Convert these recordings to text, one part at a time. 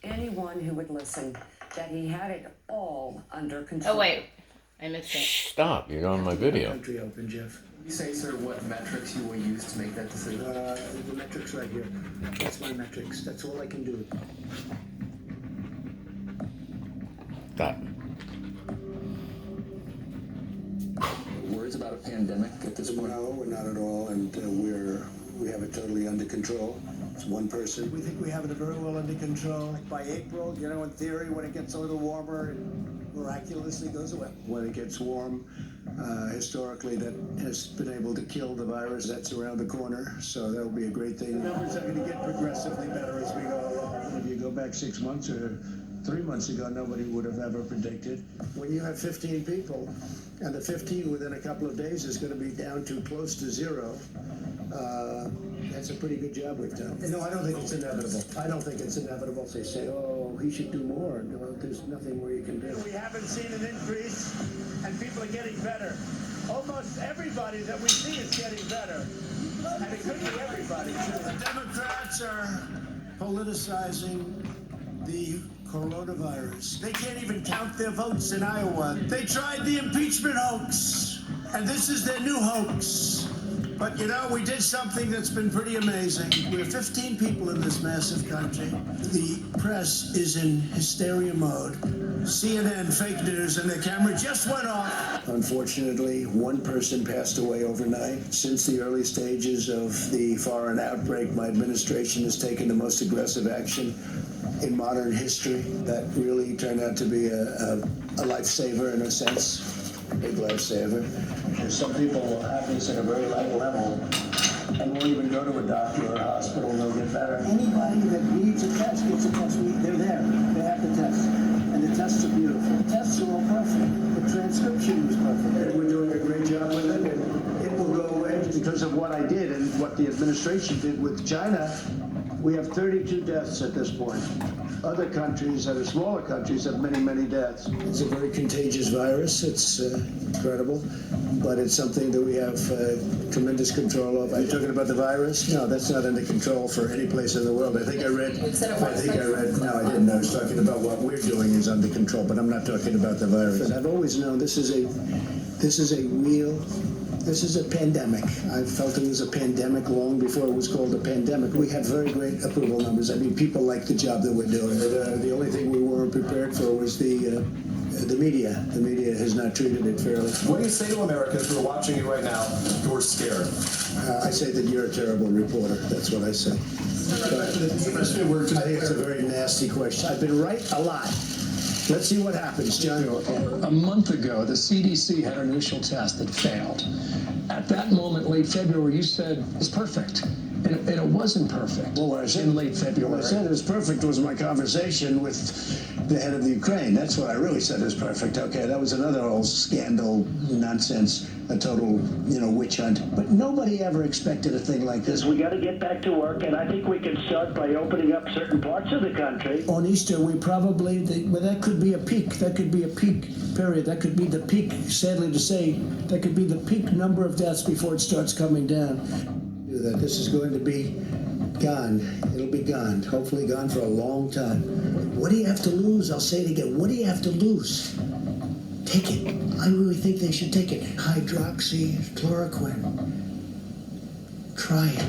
anyone who would listen that he had it all under control. Oh, wait. I missed it. Stop, you're on my video. Country open, Jeff. You say, sir, what metrics you will use to make that decision? The metrics right here. That's my metrics. That's all I can do. Stop. Worries about a pandemic at this point? No, we're not at all, and we have it totally under control. It's one person. We think we have it very well under control. By April, in theory, when it gets a little warmer, it miraculously goes away. When it gets warm, historically, that has been able to kill the virus. That's around the corner, so that will be a great thing. The numbers are going to get progressively better as we go along. If you go back 6 months or 3 months ago, nobody would have ever predicted. When you have 15 people, and the 15 within a couple of days is going to be down to close to zero, that's a pretty good job we've done. No, I don't think it's inevitable. I don't think it's inevitable. They say, oh, he should do more. No, there's nothing more you can do. We haven't seen an increase, and people are getting better. Almost everybody that we see is getting better. And it could be everybody, too. The Democrats are politicizing the coronavirus. They can't even count their votes in Iowa. They tried the impeachment hoax, and this is their new hoax. But we did something that's been pretty amazing. We're 15 people in this massive country. The press is in hysteria mode. CNN, fake news, and the camera just went off. Unfortunately, one person passed away overnight. Since the early stages of the foreign outbreak, my administration has taken the most aggressive action in modern history. That really turned out to be a lifesaver in a sense. Big lifesaver. Some people have this at a very light level and won't even go to a doctor or a hospital and they'll get better. Anybody that needs a test gets a test. They're there. They have the test. And the tests are beautiful. The tests are all perfect. The transcription is perfect. And we're doing a great job with it. And it will go away because of what I did and what the administration did with China. We have 32 deaths at this point. Other countries that are smaller countries have many, many deaths. It's a very contagious virus. It's incredible, but it's something that we have tremendous control of. Are you talking about the virus? No, that's not under control for any place in the world. I think I read. No, I didn't. I was talking about what we're doing is under control, but I'm not talking about the virus. I've always known this is a pandemic. I felt it was a pandemic long before it was called a pandemic. We had very great approval numbers. I mean, people like the job that we're doing. The only thing we weren't prepared for was the media. The media has not treated it fairly. What do you say to Americans who are watching you right now who are scared? I say that you're a terrible reporter. That's what I say. I think it's a very nasty question. I've been right a lot. Let's see what happens, John. A month ago, the CDC had an initial test that failed. At that moment, late February, you said it's perfect. And it wasn't perfect. Well, what I said in late February. What I said it was perfect was my conversation with the head of the Ukraine. That's what I really said is perfect. Okay, that was another old scandal nonsense, a total, witch hunt. But nobody ever expected a thing like this. We got to get back to work, and I think we can start by opening up certain parts of the country. On Easter, we probably, that could be a peak. That could be a peak period. That could be the peak, sadly to say, that could be the peak number of deaths before it starts coming down. That this is going to be gone. It'll be gone. Hopefully gone for a long time. What do you have to lose? I'll say it again. What do you have to lose? Take it. I really think they should take it. Hydroxychloroquine. Try it.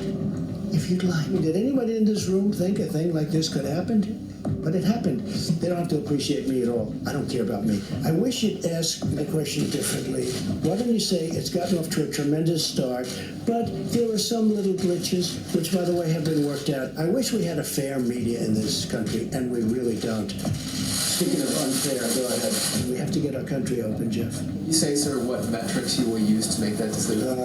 If you'd like. Did anybody in this room think a thing like this could happen? But it happened. They don't have to appreciate me at all. I don't care about me. I wish you'd ask the question differently. Why don't you say it's gotten off to a tremendous start, but there are some little glitches, which, by the way, have been worked out. I wish we had a fair media in this country, and we really don't. Speaking of unfair, go ahead. We have to get our country open, Jeff. You say, sir, what metrics you will use to make that decision?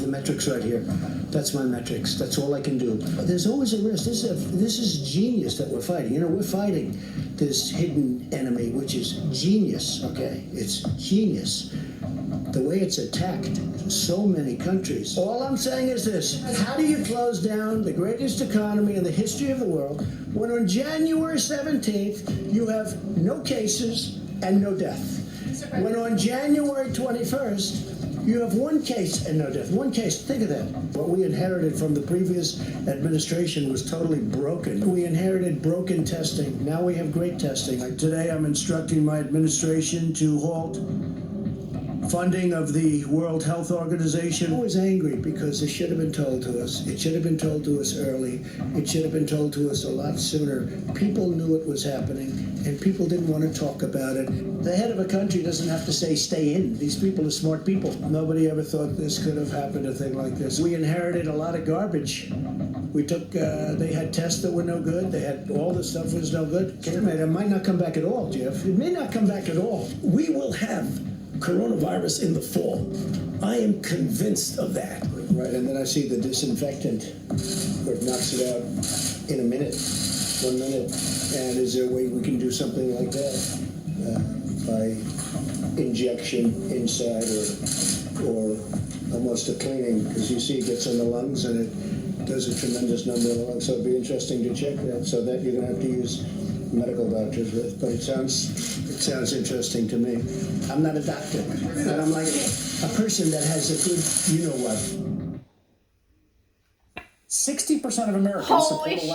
The metrics right here. That's my metrics. That's all I can do. There's always a risk. This is genius that we're fighting. We're fighting this hidden enemy, which is genius, okay? It's genius. The way it's attacked so many countries. All I'm saying is this. How do you close down the greatest economy in the history of the world when on January 17th you have no cases and no death? When on January 21st You have one case and no death. One case. Think of that. What we inherited from the previous administration was totally broken. We inherited broken testing. Now we have great testing. Like today, I'm instructing my administration to halt funding of the World Health Organization. I was angry because it should have been told to us. It should have been told to us early. It should have been told to us a lot sooner. People knew it was happening, and people didn't want to talk about it. The head of a country doesn't have to say stay in. These people are smart people. Nobody ever thought this could have happened, a thing like this. We inherited a lot of garbage. We took, they had tests that were no good. They had, all the stuff was no good. It might not come back at all, Jeff. It may not come back at all. We will have coronavirus in the fall. I am convinced of that. Right, and then I see the disinfectant where it knocks it out in a minute, 1 minute. And is there a way we can do something like that by injection inside or almost a cleaning? Because you see it gets in the lungs and it does a tremendous number of the lungs. So it'd be interesting to check that. So that you're going to have to use medical doctors with, but it sounds interesting to me. I'm not a doctor, but I'm like a person that has a good, you know what. 60% of Americans Holy support shit.